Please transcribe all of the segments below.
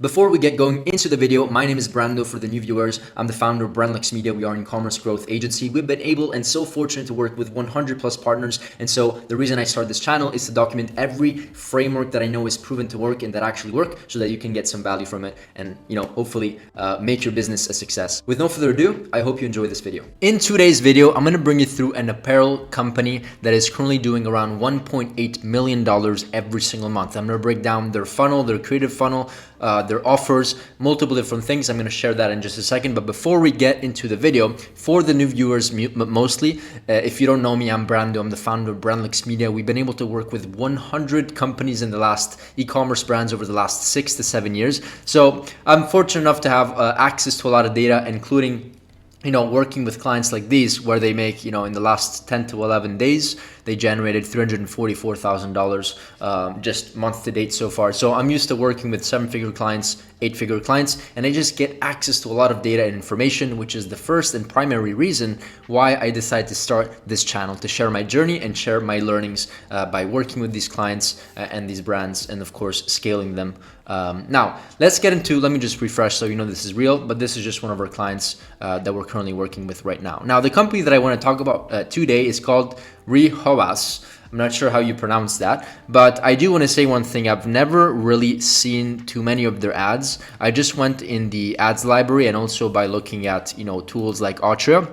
Before we get going into the video, my name is Brando. For the new viewers, I'm the founder of Brandlux Media. We are an e-commerce growth agency. We've been able and so fortunate to work with 100 plus partners. And so the reason I started this channel is to document every framework that I know is proven to work and that actually work so that you can get some value from it and, hopefully make your business a success. With no further ado, I hope you enjoy this video. In today's video, I'm going to bring you through an apparel company that is currently doing around $1.8 million every single month. I'm going to break down their funnel, their creative funnel, their offers, multiple different things. I'm going to share that in just a second. But before we get into the video, for the new viewers mostly, if you don't know me, I'm Brando. I'm the founder of Brandlux Media. We've been able to work with 100 companies in the last e-commerce brands over the last 6 to 7 years. So I'm fortunate enough to have access to a lot of data, including working with clients like these where they make, in the last 10 to 11 days, they generated $344,000 just month to date so far. So I'm used to working with 7-figure clients, 8-figure clients, and I just get access to a lot of data and information, which is the first and primary reason why I decided to start this channel, to share my journey and share my learnings by working with these clients and these brands, and of course, scaling them. Now, let's get into, let me just refresh so you know this is real, but this is just one of our clients that we're currently working with right now. Now, the company that I want to talk about today is called Rehoas. I'm not sure how you pronounce that, but I do want to say one thing. I've never really seen too many of their ads. I just went in the ads library and also by looking at, tools like Atria,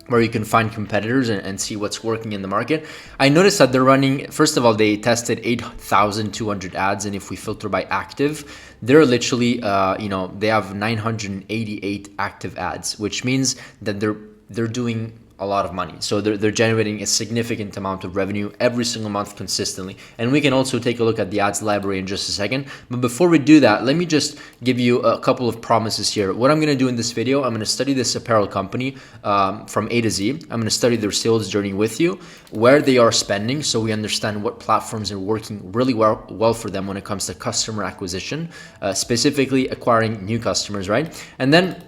where you can find competitors and see what's working in the market. I noticed that they're running, first of all, they tested 8,200 ads, and if we filter by active, they're literally, they have 988 active ads, which means that they're doing a lot of money. So they're generating a significant amount of revenue every single month consistently. And we can also take a look at the ads library in just a second. But before we do that, let me just give you a couple of promises here. What I'm going to do in this video, I'm going to study this apparel company from A to Z. I'm going to study their sales journey with you, where they are spending, so we understand what platforms are working really well for them when it comes to customer acquisition, specifically acquiring new customers, right? And then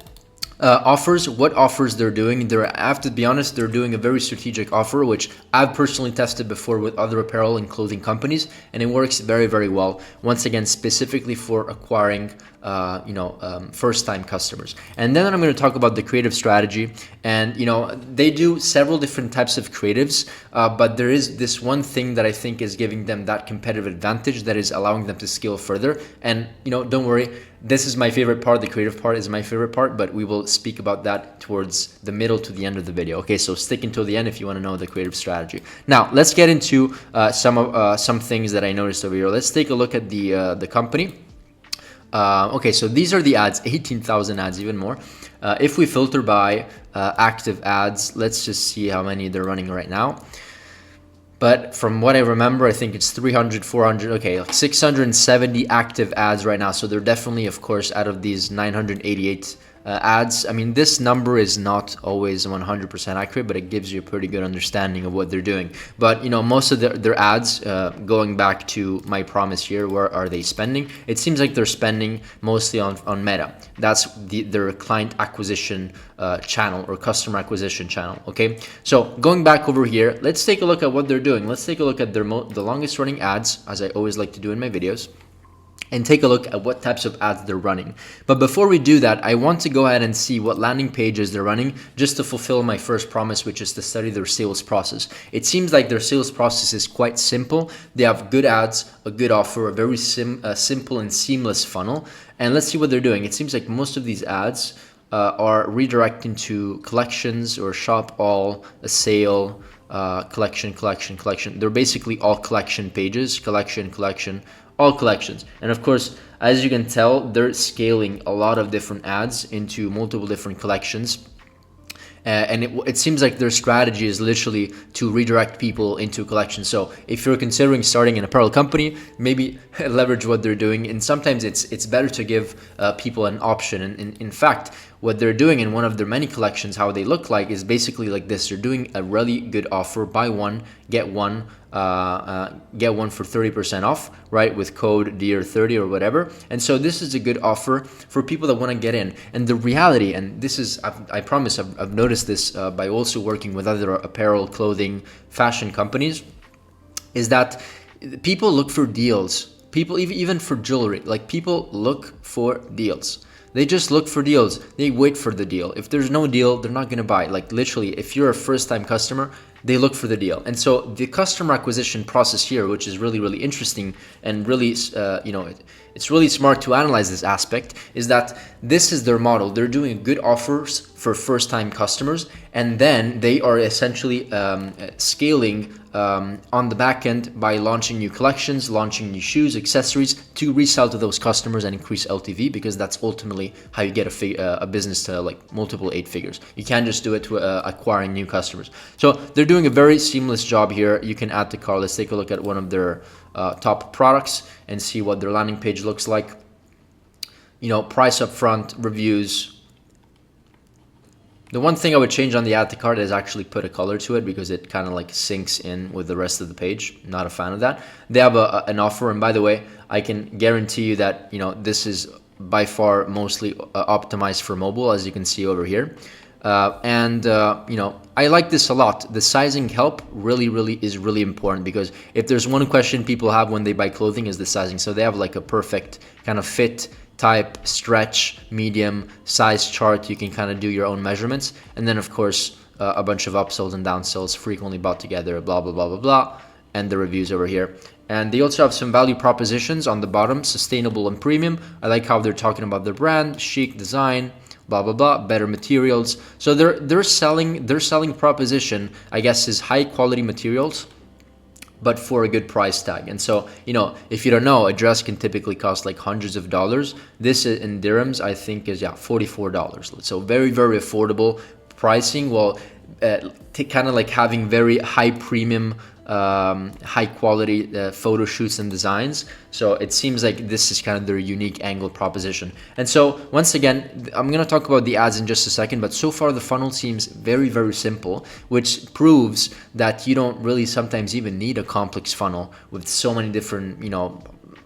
offers, what offers they're doing. I have to be honest, they're doing a very strategic offer, which I've personally tested before with other apparel and clothing companies, and it works very, very well. Once again, specifically for acquiring, first-time customers. And then I'm going to talk about the creative strategy. And, they do several different types of creatives, but there is this one thing that I think is giving them that competitive advantage that is allowing them to scale further. And, don't worry, this is my favorite part. The creative part is my favorite part, but we will speak about that towards the middle to the end of the video. Okay, so stick until the end if you want to know the creative strategy. Now, let's get into some things that I noticed over here. Let's take a look at the company. Okay, so these are the ads, 18,000 ads, even more. If we filter by active ads, let's just see how many they're running right now. But from what I remember, I think it's 300, 400, okay, like 670 active ads right now. So they're definitely, of course, out of these 988 ads. I mean, this number is not always 100% accurate, but it gives you a pretty good understanding of what they're doing. But, most of their ads, going back to my promise here, where are they spending? It seems like they're spending mostly on Meta. That's their client acquisition channel or customer acquisition channel, okay? So going back over here, let's take a look at what they're doing. Let's take a look at the longest running ads, as I always like to do in my videos, and take a look at what types of ads they're running. But before we do that, I want to go ahead and see what landing pages they're running just to fulfill my first promise, which is to study their sales process. It seems like their sales process is quite simple. They have good ads, a good offer, a very simple and seamless funnel. And let's see what they're doing. It seems like most of these ads are redirecting to collections or shop all, a sale, collection. They're basically all collection pages, collection, all collections. And of course, as you can tell, they're scaling a lot of different ads into multiple different collections. And it seems like their strategy is literally to redirect people into collections. So if you're considering starting an apparel company, maybe leverage what they're doing. And sometimes it's better to give people an option. And in fact, what they're doing in one of their many collections, how they look like, is basically like this. They're doing a really good offer: buy one, get one for 30% off, right? With code DEAR30 or whatever. And so this is a good offer for people that want to get in. And the reality, and this is, I promise, I've noticed this by also working with other apparel, clothing, fashion companies, is that people look for deals People, even for jewelry, like people look for deals. They just look for deals. They wait for the deal. If there's no deal, they're not gonna buy. Like literally, if you're a first-time customer, they look for the deal. And so the customer acquisition process here, which is really, really interesting and really, it's really smart to analyze this aspect, is that this is their model. They're doing good offers for first-time customers, and then they are essentially scaling on the back end by launching new collections, launching new shoes, accessories to resell to those customers and increase LTV, because that's ultimately how you get a business to like multiple 8 figures. You can't just do it to acquiring new customers. So they're doing a very seamless job here. You can add to cart. Let's take a look at one of their top products and see what their landing page looks like. Price up front, reviews. The one thing I would change on the add to cart is actually put a color to it, because it kind of like syncs in with the rest of the page. Not a fan of that. They have an offer, and by the way, I can guarantee you that this is by far mostly optimized for mobile, as you can see over here. I like this a lot. The sizing help really is really important, because if there's one question people have when they buy clothing is the sizing. So they have like a perfect kind of fit, type, stretch, medium, size chart. You can kind of do your own measurements. And then of course, a bunch of upsells and downsells frequently bought together, blah, blah, blah, blah, blah. And the reviews over here. And they also have some value propositions on the bottom, sustainable and premium. I like how they're talking about their brand, chic design, blah, blah, blah, better materials. So their selling proposition, I guess, is high quality materials, but for a good price tag. And so, if you don't know, a dress can typically cost like hundreds of dollars. This in dirhams, I think is, $44. So very, very affordable pricing, while kind of like having very high premium, high quality photo shoots and designs. So it seems like this is kind of their unique angle proposition. And so once again, I'm going to talk about the ads in just a second, but so far the funnel seems very, very simple, which proves that you don't really sometimes even need a complex funnel with so many different,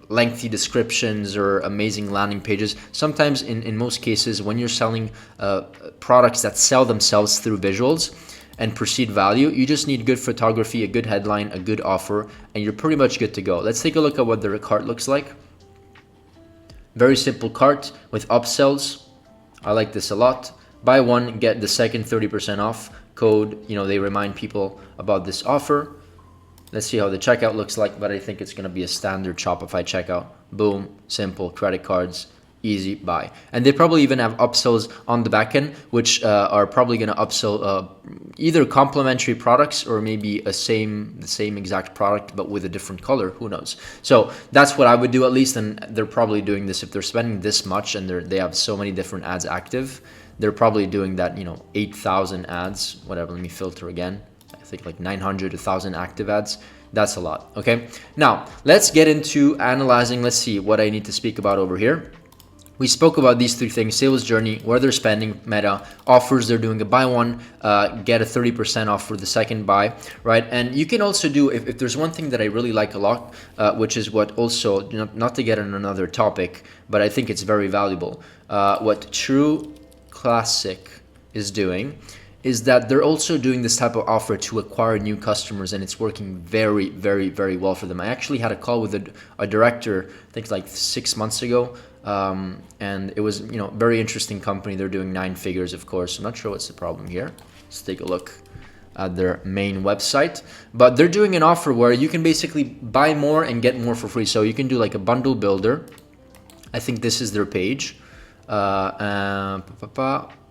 lengthy descriptions or amazing landing pages. Sometimes in most cases, when you're selling products that sell themselves through visuals and perceived value, you just need good photography, a good headline, a good offer, and you're pretty much good to go. Let's take a look at what their cart looks like. Very simple cart with upsells. I like this a lot. Buy one, get the second 30% off code. They remind people about this offer. Let's see how the checkout looks like, but I think it's going to be a standard Shopify checkout. Boom, simple, credit cards, easy buy. And they probably even have upsells on the back end, which are probably going to upsell either complementary products or maybe the same exact product but with a different color. Who knows? So that's what I would do, at least. And they're probably doing this if they're spending this much and they have so many different ads active. They're probably doing that, 8,000 ads, whatever. Let me filter again. I think like 900, 1,000 active ads. That's a lot. Okay. Now let's get into analyzing. Let's see what I need to speak about over here. We spoke about these 3 things: sales journey, where they're spending, meta, offers. They're doing a buy one, get a 30% off for the second buy, right? And you can also do, if there's one thing that I really like a lot, which is what also, not to get on another topic, but I think it's very valuable. What True Classic is doing is that they're also doing this type of offer to acquire new customers, and it's working very, very, very well for them. I actually had a call with a director, I think like 6 months ago, and it was, very interesting company. They're doing 9 figures, of course. I'm not sure what's the problem here. Let's take a look at their main website, but they're doing an offer where you can basically buy more and get more for free. So you can do like a bundle builder. I think this is their page.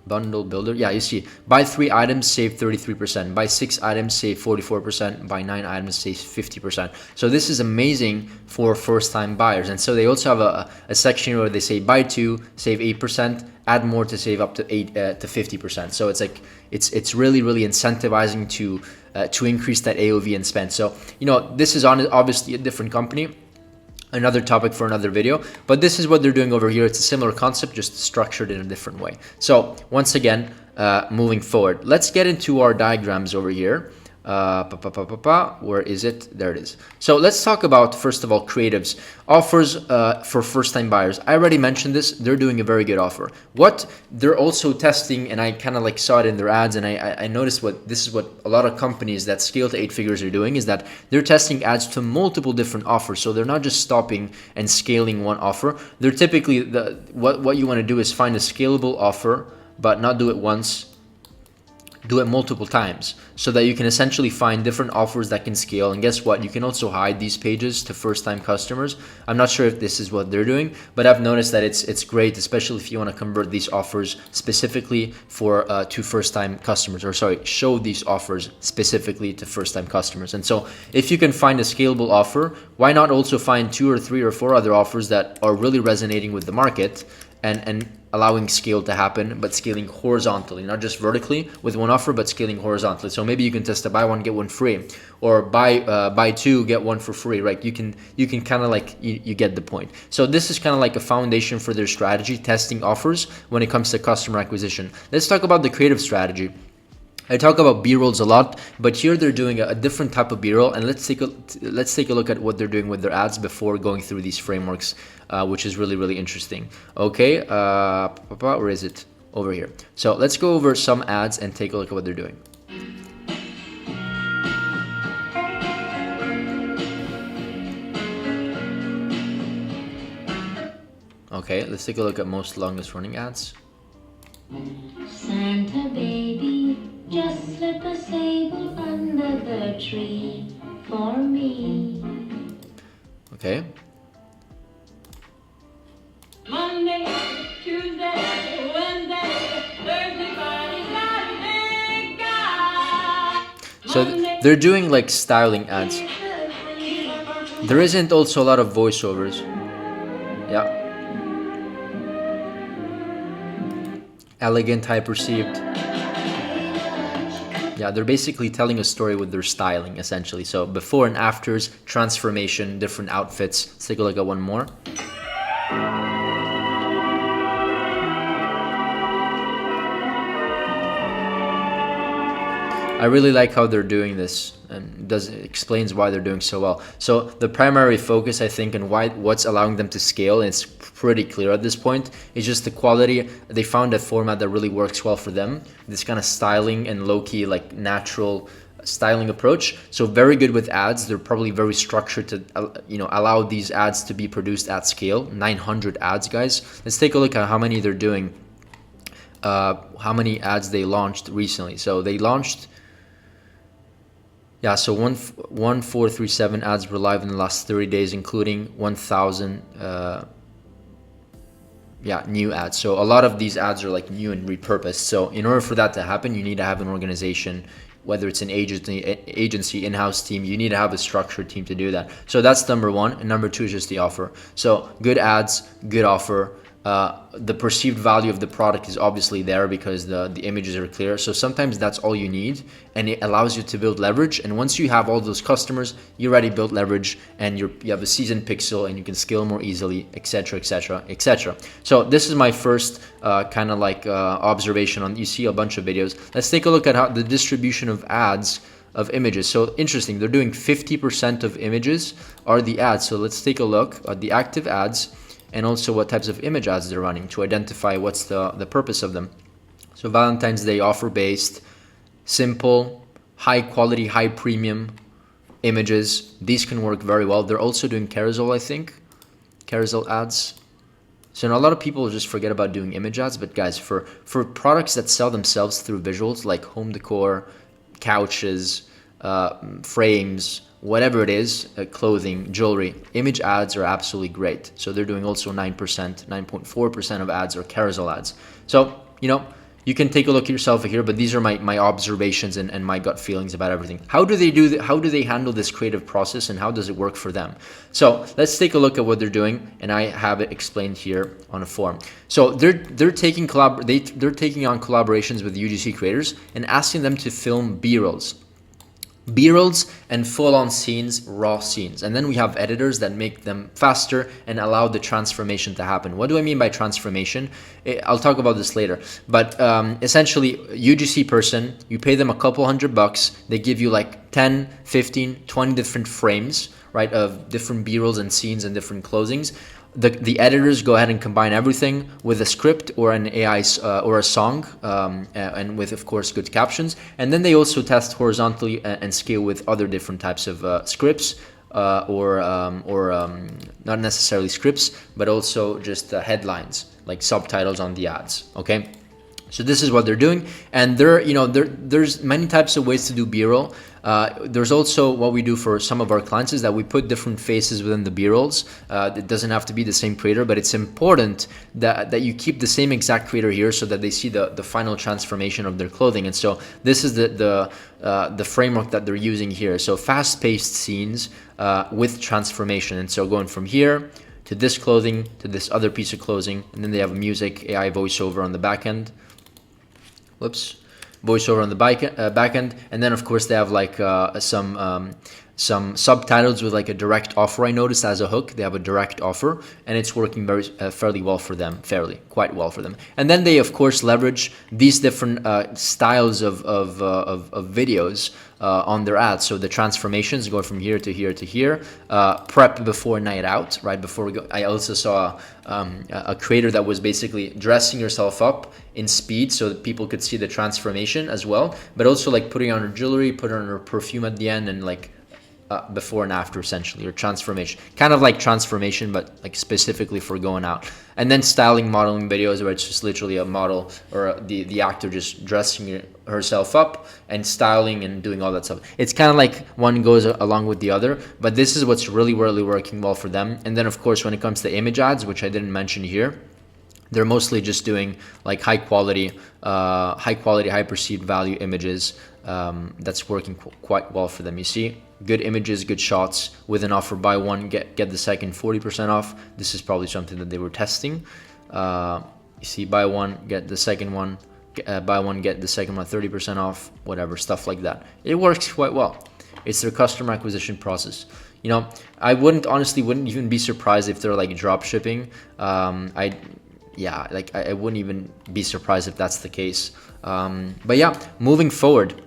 Bundle builder. Yeah, you see, buy 3 items, save 33%. Buy 6 items, save 44%. Buy 9 items, save 50%. So this is amazing for first-time buyers. And so they also have a section where they say buy 2, save 8%, add more to save up to 50%. So it's like it's really, really incentivizing to increase that AOV and spend. So this is obviously a different company. Another topic for another video, but this is what they're doing over here. It's a similar concept, just structured in a different way. So once again, moving forward, let's get into our diagrams over here. Where is it? There it is. So let's talk about, first of all, creatives. Offers for first-time buyers. I already mentioned this. They're doing a very good offer. What they're also testing, and I kind of like saw it in their ads, and I noticed this is what a lot of companies that scale to 8 figures are doing, is that they're testing ads to multiple different offers. So they're not just stopping and scaling one offer. They're typically, what you want to do is find a scalable offer, but not do it once, do it multiple times, so that you can essentially find different offers that can scale. And guess what? You can also hide these pages to first-time customers. I'm not sure if this is what they're doing, but I've noticed that it's great, especially if you want to convert these offers specifically for to first-time customers, or sorry, show these offers specifically to first-time customers. And so if you can find a scalable offer, why not also find 2 or 3 or 4 other offers that are really resonating with the market, and allowing scale to happen, but scaling horizontally, not just vertically with one offer, but scaling horizontally. So maybe you can test a buy one, get one free, or buy two, get one for free, right? You can kind of like, you get the point. So this is kind of like a foundation for their strategy, testing offers when it comes to customer acquisition. Let's talk about the creative strategy. I talk about B-rolls a lot, but here they're doing a different type of B-roll, and let's take a look at what they're doing with their ads before going through these frameworks, which is really, really interesting. Okay, where is it? Over here. So let's go over some ads and take a look at what they're doing. Okay, let's take a look at most longest running ads. Santa baby, just slip a sable under the tree for me. Okay. Monday, Tuesday, Wednesday, Thursday, Friday, Saturday, God. So they're doing like styling ads. There isn't also a lot of voiceovers. Yeah. Elegant, high perceived. Yeah, they're basically telling a story with their styling, essentially. So before and afters, transformation, different outfits. Let's take a look at one more. I really like how they're doing this, and explains why they're doing so well. So the primary focus, I think, and what's allowing them to scale, and it's pretty clear at this point, is just the quality. They found a format that really works well for them. This kind of styling and low-key, like natural styling approach. So very good with ads. They're probably very structured to allow these ads to be produced at scale. 900 ads, guys. Let's take a look at how many they're doing. How many ads they launched recently. So they launched. Yeah, so 1,437 ads were live in the last 30 days, including 1,000 new ads. So a lot of these ads are like new and repurposed. So in order for that to happen, you need to have an organization, whether it's an agency, in-house team. You need to have a structured team to do that. So that's number one. And number two is just the offer. So good ads, good offer. The perceived value of the product is obviously there because the images are clear. So sometimes that's all you need, and it allows you to build leverage. And once you have all those customers, you already built leverage, and you have a seasoned pixel, and you can scale more easily, etc., etc., etc. So this is my first kind of like observation on. You see a bunch of videos. Let's take a look at how the distribution of ads of images. So interesting, they're doing 50% of images are the ads. So let's take a look at the active ads, and also what types of image ads they're running to identify what's the purpose of them. So Valentine's Day offer based, simple, high quality, high premium images. These can work very well. They're also doing carousel, I think, carousel ads. So a lot of people just forget about doing image ads, but guys, for products that sell themselves through visuals like home decor, couches, frames, whatever it is, clothing, jewelry, image ads are absolutely great. So they're doing also 9.4% of ads are carousel ads. So, you can take a look at yourself here, but these are my observations and my gut feelings about everything. How do they do that? How do they handle this creative process, and how does it work for them? So let's take a look at what they're doing, and I have it explained here on a form. So they're taking on collaborations with UGC creators and asking them to film B-rolls. B-rolls and full-on scenes, raw scenes. And then we have editors that make them faster and allow the transformation to happen. What do I mean by transformation? I'll talk about this later. But essentially, UGC person, you pay them a couple $100, they give you like 10, 15, 20 different frames, right, of different B-rolls and scenes and different closings. The editors go ahead and combine everything with a script or an AI or a song, and with, of course, good captions. And then they also test horizontally and scale with other different types of scripts, or not necessarily scripts, but also just headlines like subtitles on the ads. Okay. So this is what they're doing, and there's many types of ways to do B-roll. There's also what we do for some of our clients is that we put different faces within the B-rolls. It doesn't have to be the same creator, but it's important that you keep the same exact creator here so that they see the final transformation of their clothing. And so this is the framework that they're using here. So fast-paced scenes with transformation. And so going from here to this clothing to this other piece of clothing, and then they have a music AI voiceover on the back end. Voiceover on the back end, and then of course they have like some subtitles with like a direct offer. I noticed as a hook they have a direct offer, and it's working fairly well for them, quite well for them. And then they of course leverage these different styles of videos on their ads. So the transformations go from here to here to here. Prep before night out, right before we go. I also saw a creator that was basically dressing herself up in speed so that people could see the transformation as well, but also like putting on her jewelry, put on her perfume at the end, and like before and after, essentially, or transformation, kind of like transformation, but like specifically for going out. And then styling modeling videos where it's just literally a model or the actor just dressing herself up and styling and doing all that stuff. It's kind of like one goes along with the other, but this is what's really working well for them. And then of course when it comes to image ads, which I didn't mention here, they're mostly just doing like high quality, high perceived value images. That's working quite well for them. You see, good images, good shots with an offer: buy one, get the second 40% off. This is probably something that they were testing. You see, buy one, get the second one, buy one, get the second one 30% off, whatever, stuff like that. It works quite well. It's their customer acquisition process. You know, I wouldn't even be surprised if they're like drop shipping. I wouldn't even be surprised if that's the case. But yeah, moving forward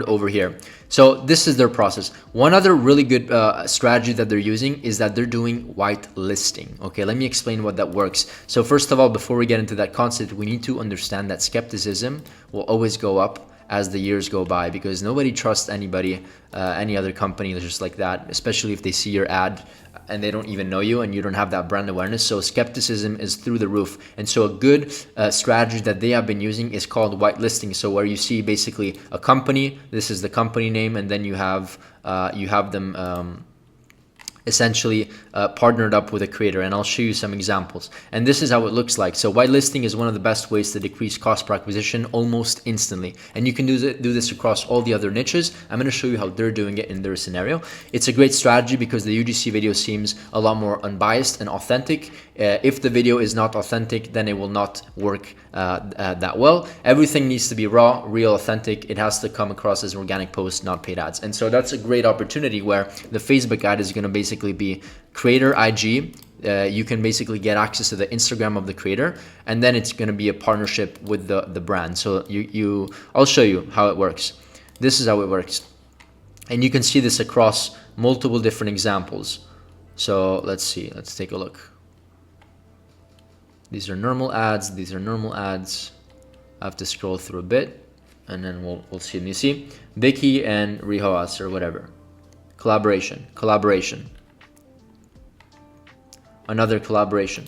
over here. So this is their process. One other really good strategy that they're using is that they're doing white listing. Okay, let me explain what that works. So first of all, before we get into that concept, we need to understand that skepticism will always go up as the years go by, because nobody trusts anybody, any other company just like that, especially if they see your ad and they don't even know you and you don't have that brand awareness. So skepticism is through the roof. And so a good strategy that they have been using is called whitelisting. So where you see basically a company, this is the company name, and then you have them essentially partnered up with a creator, and I'll show you some examples. And this is how it looks like. So whitelisting is one of the best ways to decrease cost per acquisition almost instantly, and you can do this across all the other niches. I'm going to show you how they're doing it in their scenario. It's a great strategy because the UGC video seems a lot more unbiased and authentic. If the video is not authentic, then it will not work that well. Everything needs to be raw, real, authentic. It has to come across as organic posts, not paid ads. And so that's a great opportunity where the Facebook ad is going to basically be creator IG. You can basically get access to the Instagram of the creator, and then it's going to be a partnership with the brand. So I'll show you how it works. This is how it works, and you can see this across multiple different examples. So let's see, let's take a look. These are normal ads. These are normal ads. I have to scroll through a bit, and then we'll see. And you see, Vicky and Rihoas or whatever. Collaboration. Another collaboration.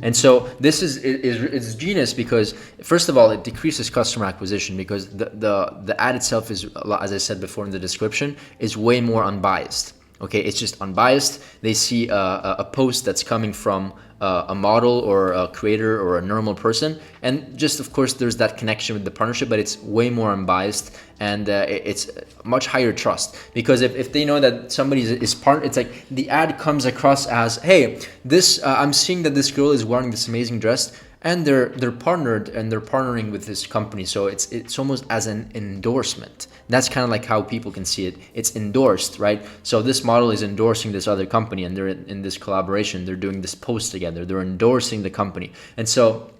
And so this is genius because first of all, it decreases customer acquisition because the ad itself is, as I said before in the description, is way more unbiased. Okay, it's just unbiased. They see a post that's coming from a model or a creator or a normal person, and just of course there's that connection with the partnership, but it's way more unbiased, and it's much higher trust, because if they know that somebody is part, it's like the ad comes across as, hey, this I'm seeing that this girl is wearing this amazing dress. and they're partnered and they're partnering with this company, so it's almost as an endorsement. That's kind of like how people can see it. It's endorsed, right? So this model is endorsing this other company, and they're in this collaboration, they're doing this post together, they're endorsing the company. And so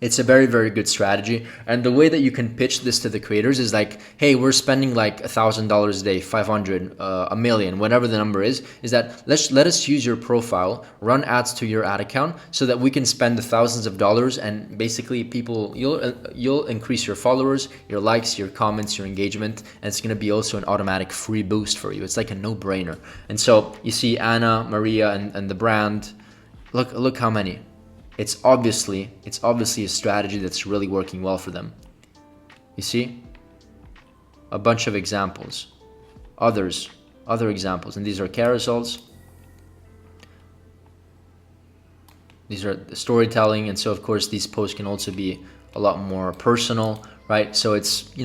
it's a very, very good strategy. And the way that you can pitch this to the creators is like, hey, we're spending like $1,000 a day, 500, a million, whatever the number is that let us use your profile, run ads to your ad account so that we can spend the thousands of dollars, and basically you'll increase your followers, your likes, your comments, your engagement, and it's going to be also an automatic free boost for you. It's like a no-brainer. And so you see Anna, Maria, and the brand, look how many. It's obviously a strategy that's really working well for them. You see? A bunch of examples. Other examples. And these are carousels. These are the storytelling. And so, of course, these posts can also be a lot more personal, right? So it's,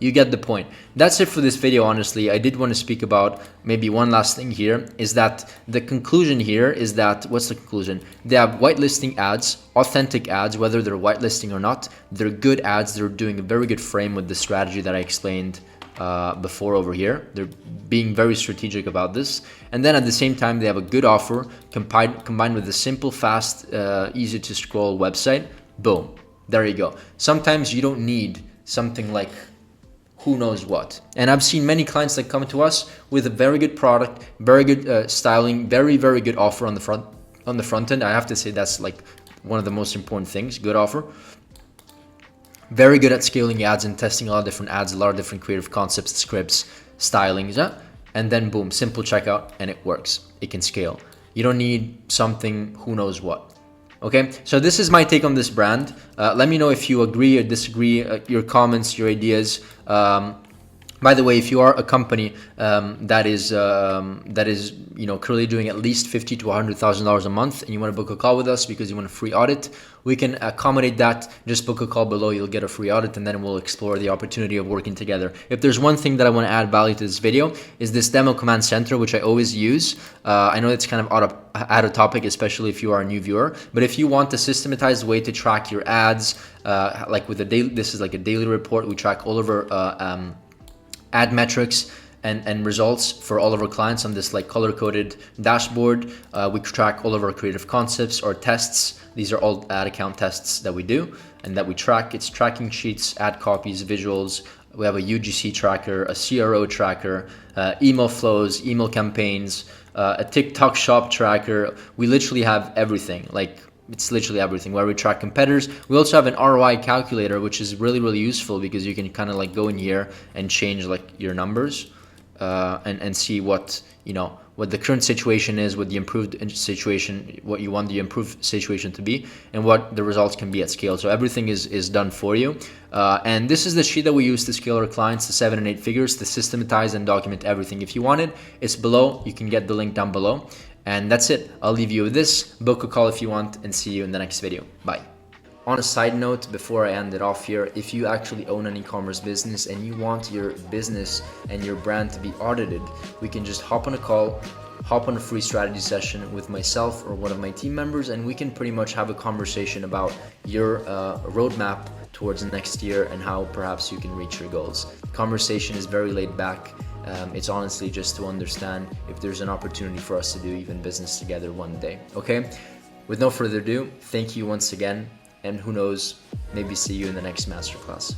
you get the point. That's it for this video, honestly. I did want to speak about maybe one last thing here, is that the conclusion here is that, what's the conclusion? They have whitelisting ads, authentic ads, whether they're whitelisting or not. They're good ads. They're doing a very good frame with the strategy that I explained before over here. They're being very strategic about this. And then at the same time, they have a good offer combined with a simple, fast, easy to scroll website. Boom. There you go. Sometimes you don't need something like who knows what. And I've seen many clients that come to us with a very good product, very good styling, very, very good offer on the front end. I have to say that's like one of the most important things, good offer. Very good at scaling ads and testing a lot of different ads, a lot of different creative concepts, scripts, stylings, and then boom, simple checkout, and it works. It can scale. You don't need something who knows what. Okay, so this is my take on this brand. Let me know if you agree or disagree, your comments, your ideas. By the way, if you are a company that is currently doing at least $50,000 to $100,000 a month, and you want to book a call with us because you want a free audit, we can accommodate that. Just book a call below, you'll get a free audit, and then we'll explore the opportunity of working together. If there's one thing that I want to add value to this video, is this demo command center, which I always use. I know it's kind of out of topic, especially if you are a new viewer, but if you want a systematized way to track your ads, like with a daily, this is like a daily report. We track all of our ad metrics and results for all of our clients on this like color-coded dashboard. We track all of our creative concepts or tests. These are all ad account tests that we do and that we track. It's tracking sheets, ad copies, visuals. We have a UGC tracker, a CRO tracker, email flows, email campaigns, a TikTok shop tracker. We literally have everything. Like, it's literally everything, where we track competitors. We also have an ROI calculator, which is really, really useful because you can kind of like go in here and change like your numbers and see what the current situation is, what the improved situation, what you want the improved situation to be, and what the results can be at scale. So everything is done for you. And this is the sheet that we use to scale our clients to 7 and 8 figures, to systematize and document everything. If you want it, it's below. You can get the link down below. And that's it. I'll leave you with this. Book a call if you want, and see you in the next video. Bye. On a side note, before I end it off here, if you actually own an e-commerce business and you want your business and your brand to be audited, we can just hop on a call, hop on a free strategy session with myself or one of my team members, and we can pretty much have a conversation about your roadmap towards next year and how perhaps you can reach your goals. The conversation is very laid back. It's honestly just to understand if there's an opportunity for us to do even business together one day. Okay, with no further ado, thank you once again, and who knows, maybe see you in the next masterclass.